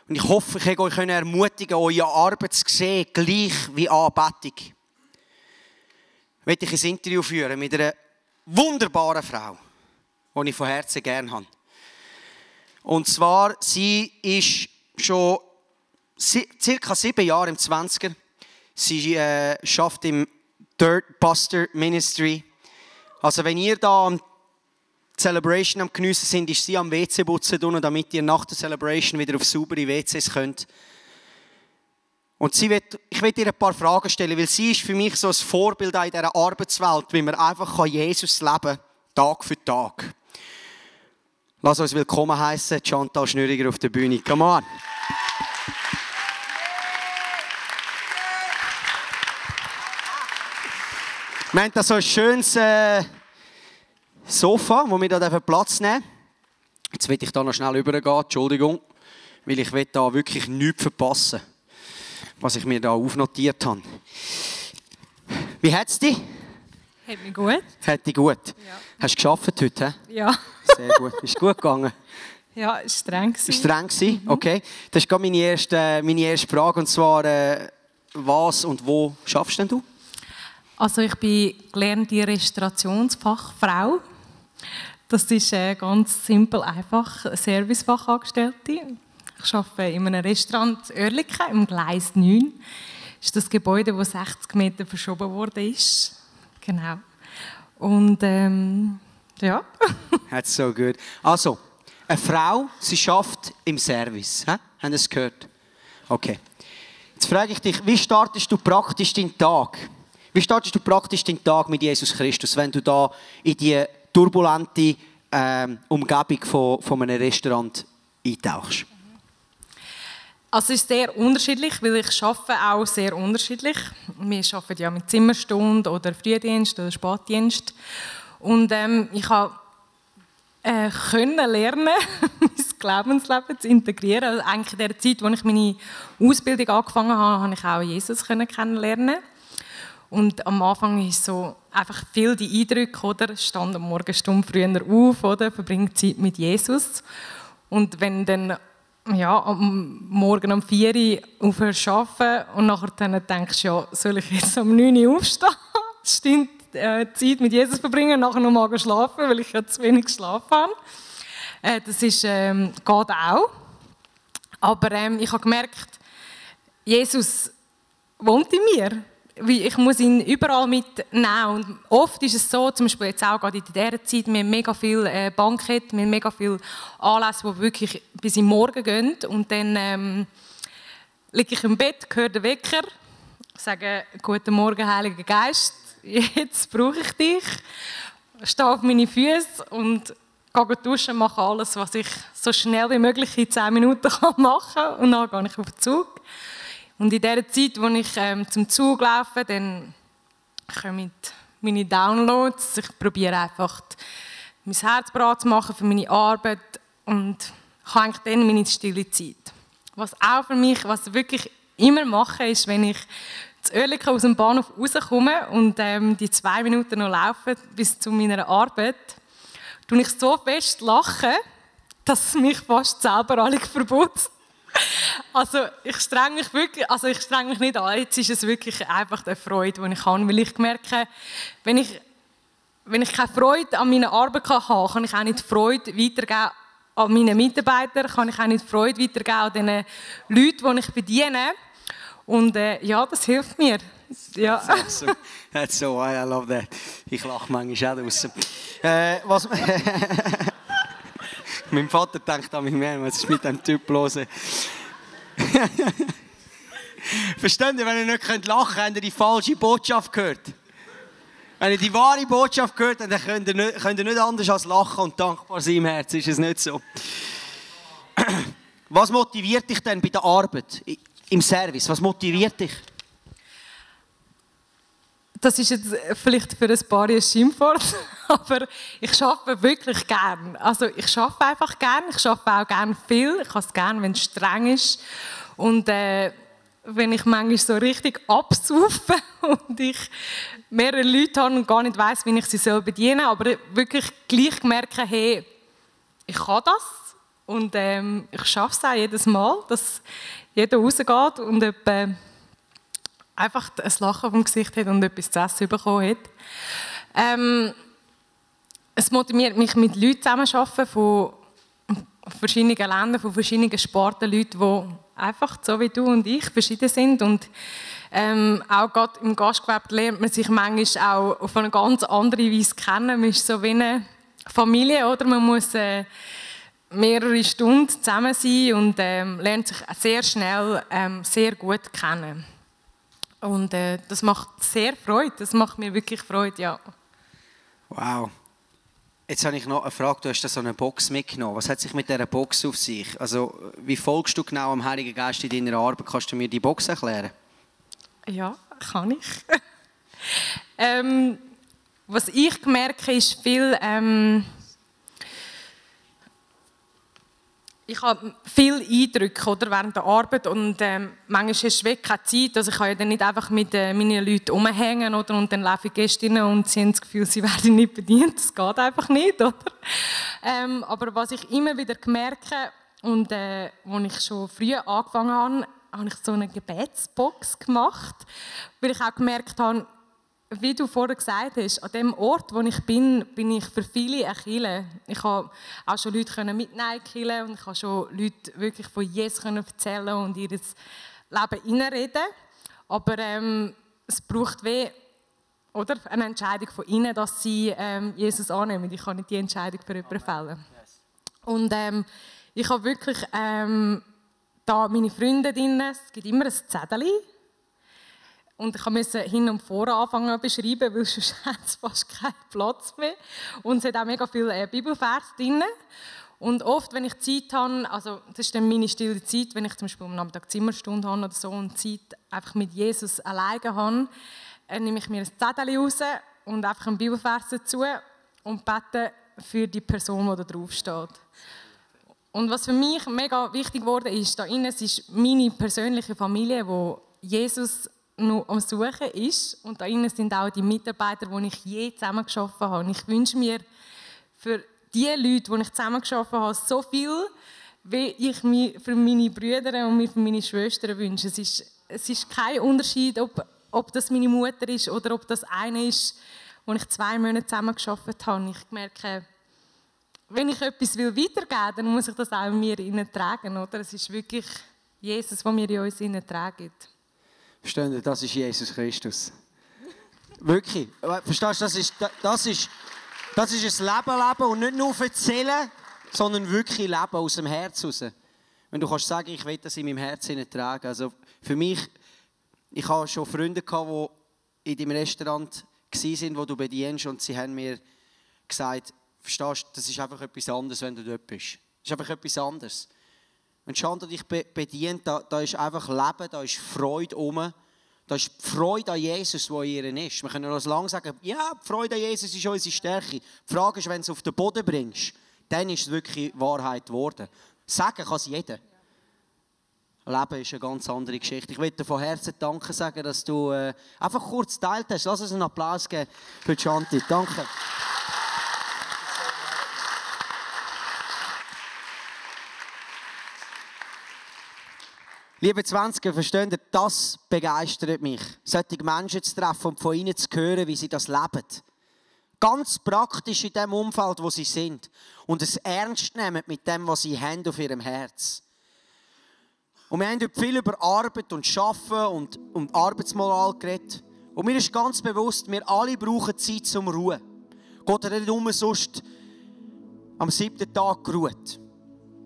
und ich hoffe, ich konnte euch ermutigen, eure Arbeit zu sehen, gleich wie Anbetung, möchte ich ein Interview führen mit einer wunderbaren Frau, die ich von Herzen gerne habe. Und zwar, sie ist schon circa 7 Jahre im 20er. Sie arbeitet im Dirt Buster Ministry. Also wenn ihr da am Celebration am Geniessen sind, ist sie am WC putzen, damit ihr nach der Celebration wieder auf saubere WCs könnt. Und ich will ihr ein paar Fragen stellen, weil sie ist für mich so ein Vorbild in dieser Arbeitswelt, wie man einfach Jesus leben kann, Tag für Tag. Lass uns willkommen heißen, Chantal Schnürriger auf der Bühne. Come on! Wir haben da so ein schönes Sofa, wo wir da Platz nehmen dürfen. Jetzt will ich da noch schnell rübergehen, Entschuldigung, weil ich will da wirklich nichts verpassen, was ich mir da aufnotiert habe. Wie hat es dich? Hat mich gut. Hat dich gut? Ja. Hast du gearbeitet heute? Ja. Sehr gut. Ist gut gegangen? Ja, es war streng. Ist streng gewesen? Okay. Das ist gerade meine erste Frage, und zwar, was und wo schaffst denn du? Also ich bin gelernte Restaurationsfachfrau. Das ist ganz simpel, einfach Servicefachangestellte. Ich arbeite in einem Restaurant Oerlikon im Gleis 9. Das ist das Gebäude, das 60 Meter verschoben wurde. Genau. Und ja. That's so good. Also, eine Frau, sie arbeitet im Service. Haben Sie es gehört? Okay. Jetzt frage ich dich, wie startest du praktisch deinen Tag? Wie startest du praktisch den Tag mit Jesus Christus, wenn du da in die turbulente Umgebung von einem Restaurant eintauchst? Also es ist sehr unterschiedlich, weil ich arbeite auch sehr unterschiedlich. Wir arbeiten ja mit Zimmerstunde oder Frühdienst oder Spätdienst. Und ich habe können lernen, mein Glaubensleben zu integrieren. Also eigentlich in der Zeit, als ich meine Ausbildung angefangen habe, habe ich auch Jesus kennenlernen. Und am Anfang ist so einfach viel die Eindrücke, oder? Stand am Morgen Stunde früher auf, oder? Verbringt Zeit mit Jesus. Und wenn dann am Morgen um 4 Uhr aufhörst zu arbeiten und nachher dann denkst, ja, soll ich jetzt um 9 Uhr aufstehen? Stimmt, Zeit mit Jesus verbringen und nachher noch mal schlafen, weil ich ja zu wenig geschlafen habe. Das ist, geht auch. Aber ich habe gemerkt, Jesus wohnt in mir. Ich muss ihn überall mitnehmen. Und oft ist es so, zum Beispiel jetzt auch gerade in dieser Zeit, wir haben mega viel Bankett, wir haben mega viele Anlässe, die wirklich bis im Morgen gehen. Und dann liege ich im Bett, höre den Wecker, sage «Guten Morgen, Heiliger Geist, jetzt brauche ich dich». Stehe auf meine Füße und gehe duschen, mache alles, was ich so schnell wie möglich in 10 Minuten machen kann. Und dann gehe ich auf den Zug. Und in der Zeit, wo ich zum Zug laufe, dann kommen meine Downloads. Ich probiere einfach, mein Herz bereit zu machen für meine Arbeit und habe eigentlich dann meine stille Zeit. Was auch für mich, was ich wirklich immer mache, ist, wenn ich zu Oerlikon aus dem Bahnhof rauskomme und die 2 Minuten noch laufen bis zu meiner Arbeit, tue ich so fest lachen, dass es mich fast selber alle verputzt. Also ich strenge mich nicht an. Jetzt ist es wirklich einfach eine Freude, die ich habe, weil ich merke, wenn ich keine Freude an meiner Arbeit habe, kann ich auch nicht Freude weitergeben an meine Mitarbeiter, kann ich auch nicht Freude weitergeben an den Leuten, die ich bediene. Und ja, das hilft mir. Ja. That's so, I love that. Ich lache manchmal auch draussen. Mein Vater denkt an mich mehr, was ist mit diesem Typ los? Versteht ihr, wenn ihr nicht lachen könnt, habt ihr die falsche Botschaft gehört. Wenn ihr die wahre Botschaft gehört habt, dann könnt ihr nicht anders als lachen und dankbar sein im Herzen. Ist es nicht so? Was motiviert dich denn bei der Arbeit, im Service? Was motiviert dich? Das ist jetzt vielleicht für ein paar ein Schimpfwort, aber ich arbeite wirklich gern. Also ich arbeite einfach gern, ich arbeite auch gern viel. Ich habe es gern, wenn es streng ist. Und wenn ich manchmal so richtig absaufe und ich mehrere Leute habe und gar nicht weiss, wie ich sie bedienen soll, aber wirklich gleich merke, hey, ich kann das. Und ich schaffe es auch jedes Mal, dass jeder rausgeht und einfach ein Lachen auf dem Gesicht hat und etwas zu essen bekommen hat. Es motiviert mich, mit Leuten zusammenzuarbeiten von verschiedenen Ländern, von verschiedenen Sparten, Leute, die einfach so wie du und ich verschieden sind. Und auch gerade im Gastgewerbe lernt man sich manchmal auch auf eine ganz andere Weise kennen. Man ist so wie eine Familie, oder? Man muss mehrere Stunden zusammen sein und lernt sich sehr schnell sehr gut kennen. Und das macht sehr Freude, das macht mir wirklich Freude, ja. Wow. Jetzt habe ich noch eine Frage, du hast da so eine Box mitgenommen. Was hat sich mit dieser Box auf sich? Also, wie folgst du genau am Heiligen Geist in deiner Arbeit? Kannst du mir die Box erklären? Ja, kann ich. Was ich merke, ist viel... Ich habe viele Eindrücke, oder, während der Arbeit und manchmal ist es wirklich keine Zeit. Also ich kann ja dann nicht einfach mit meinen Leuten rumhängen, oder, und dann laufe ich Gäste und sie haben das Gefühl, sie werden nicht bedient. Das geht einfach nicht. Oder? Aber was ich immer wieder merke und als ich schon früh angefangen habe, habe ich so eine Gebetsbox gemacht, weil ich auch gemerkt habe, wie du vorher gesagt hast, an dem Ort, wo ich bin ich für viele eine Kirche. Ich habe auch schon Leute mitnehmen in die Kirche und ich habe schon Leute wirklich von Jesus erzählen und ihr Leben hineinreden. Aber es braucht oder, eine Entscheidung von ihnen, dass sie Jesus annehmen. Ich kann nicht die Entscheidung für jemanden fällen. Und ich habe wirklich da meine Freunde drin. Es gibt immer ein Zettel. Und ich musste hin und vorne anfangen zu beschreiben, weil sonst hat es fast keinen Platz mehr. Und es hat auch mega viele Bibelverse drin. Und oft, wenn ich Zeit habe, also das ist dann meine stille Zeit, wenn ich zum Beispiel am Nachmittag Zimmerstunde habe oder so und Zeit einfach mit Jesus alleine habe, nehme ich mir ein Zettel raus und einfach einen Bibelvers dazu und bete für die Person, die da drauf steht. Und was für mich mega wichtig geworden ist, da innen, es ist meine persönliche Familie, wo Jesus noch am Suchen ist. Und da innen sind auch die Mitarbeiter, die ich je zusammengearbeitet habe. Und ich wünsche mir für die Leute, die ich zusammengearbeitet habe, so viel, wie ich mir für meine Brüder und für meine Schwestern wünsche. Es ist kein Unterschied, ob das meine Mutter ist oder ob das eine ist, wo ich 2 Monate zusammengearbeitet habe. Ich merke, wenn ich etwas weitergeben will, dann muss ich das auch in mir tragen. Oder? Es ist wirklich Jesus, der mir in uns tragen. Verstehen Sie, das ist Jesus Christus. Wirklich. Verstehst du, das ist ein Leben und nicht nur erzählen, sondern wirklich leben aus dem Herz raus. Wenn du kannst sagen, ich will das in meinem Herzen tragen. Also für mich, ich habe schon Freunde gehabt, die in deinem Restaurant waren, wo du bedienst, und sie haben mir gesagt, verstehst du, das ist einfach etwas anderes, wenn du dort bist. Das ist einfach etwas anderes. Wenn Chandra dich bedient, da ist einfach Leben, da ist Freude rum. Da ist die Freude an Jesus, die in ihr ist. Wir können noch lange sagen, ja, die Freude an Jesus ist unsere Stärke. Die Frage ist, wenn du es auf den Boden bringst, dann ist es wirklich Wahrheit geworden. Sagen kann es jeder. Leben ist eine ganz andere Geschichte. Ich will dir von Herzen danken sagen, dass du einfach kurz geteilt hast. Lass uns einen Applaus geben für Chanti. Danke. Liebe 20er, versteht ihr, das begeistert mich, solche Menschen zu treffen und von ihnen zu hören, wie sie das leben. Ganz praktisch in dem Umfeld, wo sie sind. Und es ernst nehmen mit dem, was sie haben auf ihrem Herz. Und wir haben heute viel über Arbeit und Arbeiten und Arbeitsmoral geredet. Und mir ist ganz bewusst, wir alle brauchen Zeit zum Ruhen. Gott hat nicht umsonst am 7. Tag geruht.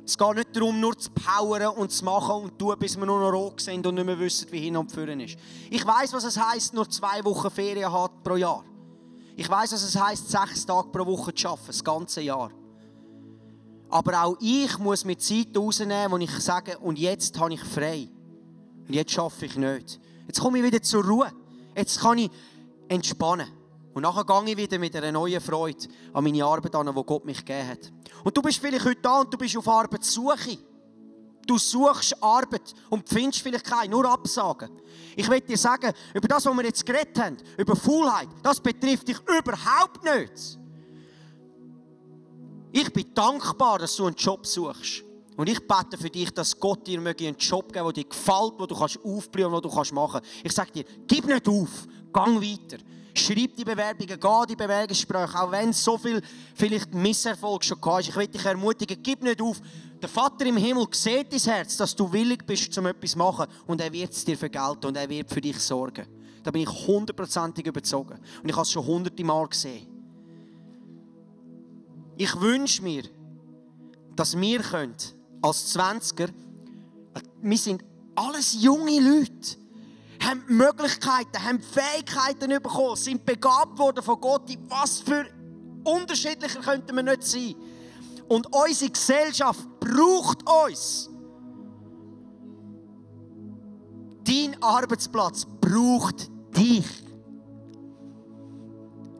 Es geht nicht darum, nur zu powern und zu machen und zu tun, bis wir nur noch rot sind und nicht mehr wissen, wie hin und vorne ist. Ich weiss, was es heisst, nur 2 Wochen Ferien haben pro Jahr. Ich weiss, was es heisst, 6 Tage pro Woche zu arbeiten, das ganze Jahr. Aber auch ich muss mir Zeit rausnehmen, wo ich sage, und jetzt habe ich frei. Und jetzt arbeite ich nicht. Jetzt komme ich wieder zur Ruhe. Jetzt kann ich entspannen. Und nachher gehe ich wieder mit einer neuen Freude an meine Arbeit an, die Gott mich gegeben hat. Und du bist vielleicht heute da und du bist auf Arbeitssuche. Du suchst Arbeit und findest vielleicht keine, nur Absagen. Ich will dir sagen, über das, was wir jetzt geredet haben, über Faulheit, das betrifft dich überhaupt nicht. Ich bin dankbar, dass du einen Job suchst. Und ich bete für dich, dass Gott dir einen Job geben möge, der dir gefällt, wo du aufblühen kannst, was du machen kannst. Ich sage dir, gib nicht auf, gang weiter. Schreib die Bewerbungen, geh die Bewerbungsgespräche, auch wenn so viel vielleicht Misserfolg schon hast. Ich will dich ermutigen, gib nicht auf. Der Vater im Himmel sieht dein Herz, dass du willig bist, um etwas zu machen. Und er wird es dir vergelten und er wird für dich sorgen. Da bin ich 100%ig überzeugt. Und ich habe es schon 100 Mal gesehen. Ich wünsche mir, dass wir als 20er, wir sind alles junge Leute, haben Möglichkeiten, haben Fähigkeiten bekommen, sind begabt worden von Gott. Was für unterschiedlicher könnten wir nicht sein. Und unsere Gesellschaft braucht uns. Dein Arbeitsplatz braucht dich.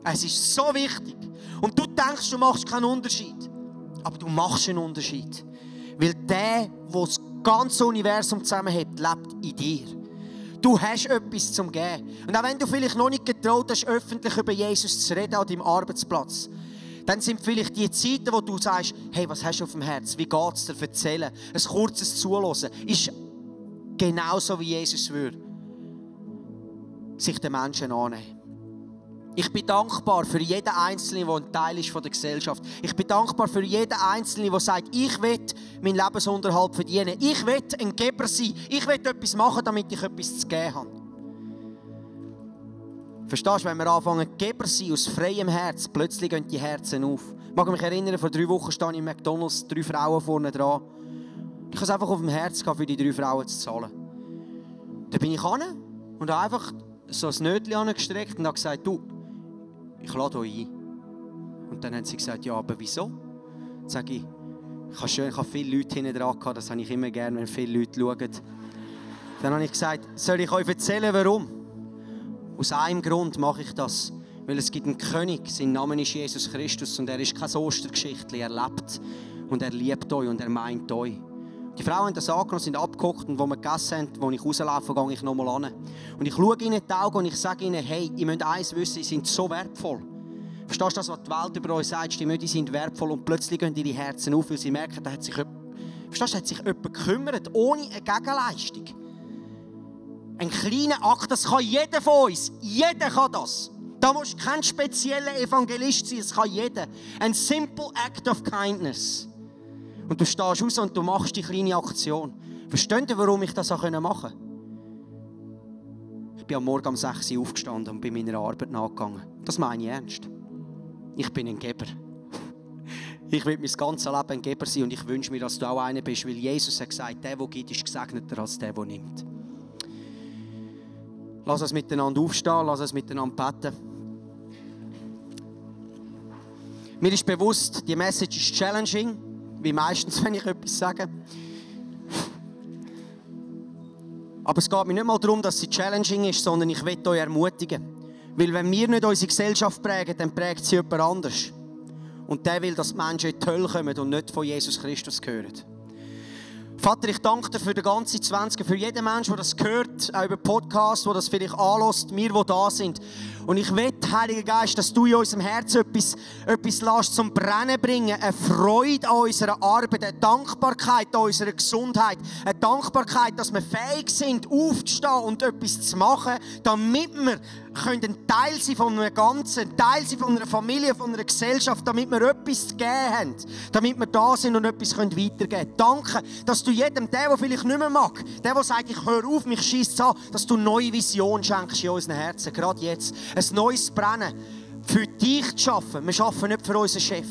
Es ist so wichtig. Und du denkst, du machst keinen Unterschied. Aber du machst einen Unterschied. Weil der das ganze Universum zusammenhält, lebt in dir. Du hast etwas zum Geben. Und auch wenn du vielleicht noch nicht getraut hast, öffentlich über Jesus zu reden an deinem Arbeitsplatz, dann sind vielleicht die Zeiten, wo du sagst, hey, was hast du auf dem Herz? Wie geht es dir? Erzählen. Ein kurzes Zuhören ist genauso wie Jesus würde sich den Menschen annehmen. Ich bin dankbar für jeden Einzelnen, der ein Teil ist von der Gesellschaft. Ich bin dankbar für jeden Einzelnen, der sagt, ich will meinen Lebensunterhalt verdienen. Ich will ein Geber sein. Ich will etwas machen, damit ich etwas zu geben habe. Verstehst du, wenn wir anfangen, Geber zu sein, aus freiem Herz, plötzlich gehen die Herzen auf. Ich mag mich erinnern, vor 3 Wochen stand ich im McDonald's, 3 Frauen vorne dran. Ich habe es einfach auf dem Herz gehabt, für die 3 Frauen zu zahlen. Dann bin ich hin und habe einfach so ein Nötchen angestreckt und habe gesagt, du, ich lade euch ein. Und dann haben sie gesagt, ja, aber wieso? Dann sage ich, ich habe viele Leute hinten dran gehabt, das habe ich immer gerne, wenn viele Leute schauen. Dann habe ich gesagt, soll ich euch erzählen, warum? Aus einem Grund mache ich das. Weil es gibt einen König, sein Name ist Jesus Christus und er ist kein Ostergeschichtli, er lebt und er liebt euch und er meint euch. Die Frauen haben das angenommen, sind abgehockt und als wir gegessen haben, als ich rauslaufe, gehe ich nochmal an. Und ich schaue ihnen in die Augen und ich sage ihnen, hey, ihr müsst eins wissen, sie sind so wertvoll. Verstehst du das, was die Welt über uns sagt? Die sind wertvoll und plötzlich gehen ihre Herzen auf, weil sie merken, da hat sich jemand gekümmert, ohne eine Gegenleistung. Ein kleiner Akt, das kann jeder von uns. Jeder kann das. Da musst du kein spezieller Evangelist sein, das kann jeder. Ein simple act of kindness. Und du stehst raus und du machst die kleine Aktion. Versteht ihr, warum ich das auch machen konnte? Ich bin am Morgen um 6 Uhr aufgestanden und bin meiner Arbeit nachgegangen. Das meine ich ernst. Ich bin ein Geber. Ich will mein ganzes Leben ein Geber sein und ich wünsche mir, dass du auch einer bist, weil Jesus hat gesagt, der gibt, ist gesegneter als der nimmt. Lass uns miteinander aufstehen, lass uns miteinander beten. Mir ist bewusst, die Message ist challenging, wie meistens, wenn ich etwas sage. Aber es geht mir nicht mal darum, dass sie challenging ist, sondern ich will euch ermutigen. Weil wenn wir nicht unsere Gesellschaft prägen, dann prägt sie jemand anders. Und der will, dass die Menschen in die Hölle kommen und nicht von Jesus Christus hören. Vater, ich danke dir für den ganzen 20er, für jeden Menschen, der das hört, auch über Podcasts, der das vielleicht anlässt, wir, die da sind. Und ich will, Heiliger Geist, dass du in unserem Herzen etwas lässt zum Brennen bringen, eine Freude an unserer Arbeit, eine Dankbarkeit an unserer Gesundheit, eine Dankbarkeit, dass wir fähig sind, aufzustehen und etwas zu machen, damit wir ein Teil sein von einem Ganzen, ein Teil sein von einer Familie, von einer Gesellschaft, damit wir etwas zu geben haben, damit wir da sind und etwas weitergeben können. Danke, dass du jedem, der vielleicht nicht mehr mag, der sagt, ich höre auf, mich schiesst an, dass du neue Vision schenkst in unseren Herzen, gerade jetzt. Ein neues Brennen, für dich zu arbeiten. Wir arbeiten nicht für unseren Chef.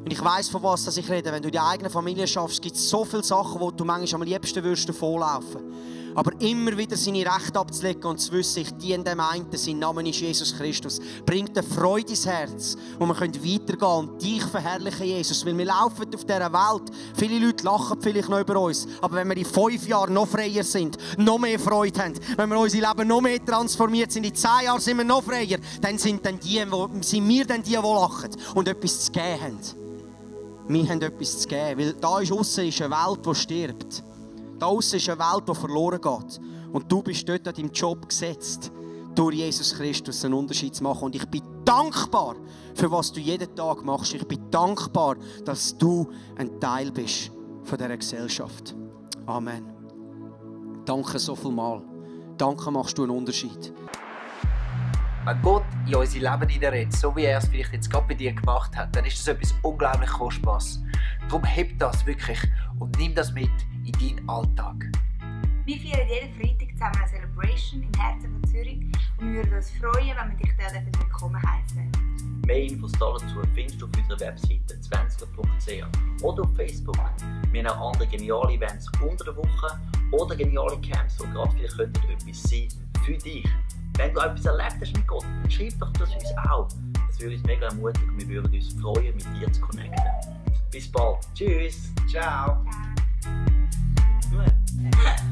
Und ich weiss, von was ich rede. Wenn du die eigene Familie schaffst, gibt es so viele Sachen, wo du manchmal am liebsten davonlaufen würdest. Aber immer wieder seine Rechte abzulegen und zu wissen, ich diene dem einen, sein Name ist Jesus Christus, bringt eine Freude ins Herz, wo wir weitergehen können und dich verherrlichen, Jesus. Weil wir laufen auf dieser Welt, viele Leute lachen vielleicht noch über uns, aber wenn wir in 5 Jahren noch freier sind, noch mehr Freude haben, wenn wir unser Leben noch mehr transformiert sind, in 10 Jahren sind wir noch freier, dann sind wir dann die lachen und etwas zu geben haben. Wir haben etwas zu geben, weil da aussen ist eine Welt, die stirbt. Da aussen ist eine Welt, die verloren geht. Und du bist dort an deinem Job gesetzt, durch Jesus Christus einen Unterschied zu machen. Und ich bin dankbar für was du jeden Tag machst. Ich bin dankbar, dass du ein Teil bist von dieser Gesellschaft. Amen. Danke so viel Mal. Danke, machst du einen Unterschied. Wenn Gott in unser Leben hineinredet, so wie er es vielleicht jetzt gerade bei dir gemacht hat, dann ist das etwas unglaublich Kostbares. Darum heb das wirklich und nimm das mit in deinen Alltag. Wir feiern jeden Freitag zusammen eine Celebration im Herzen von Zürich und wir würden uns freuen, wenn wir dich dort willkommen heißen. Mehr Infos dazu findest du auf unserer Webseite 20er.ch oder auf Facebook. Wir haben auch andere geniale Events unter der Woche oder geniale Camps, die gerade vielleicht etwas sein für dich. Wenn du etwas erlebt hast mit Gott, dann schreib doch das uns auch. Das würde uns mega ermutigen und wir würden uns freuen, mit dir zu connecten. Bis bald. Tschüss. Ciao. Ciao.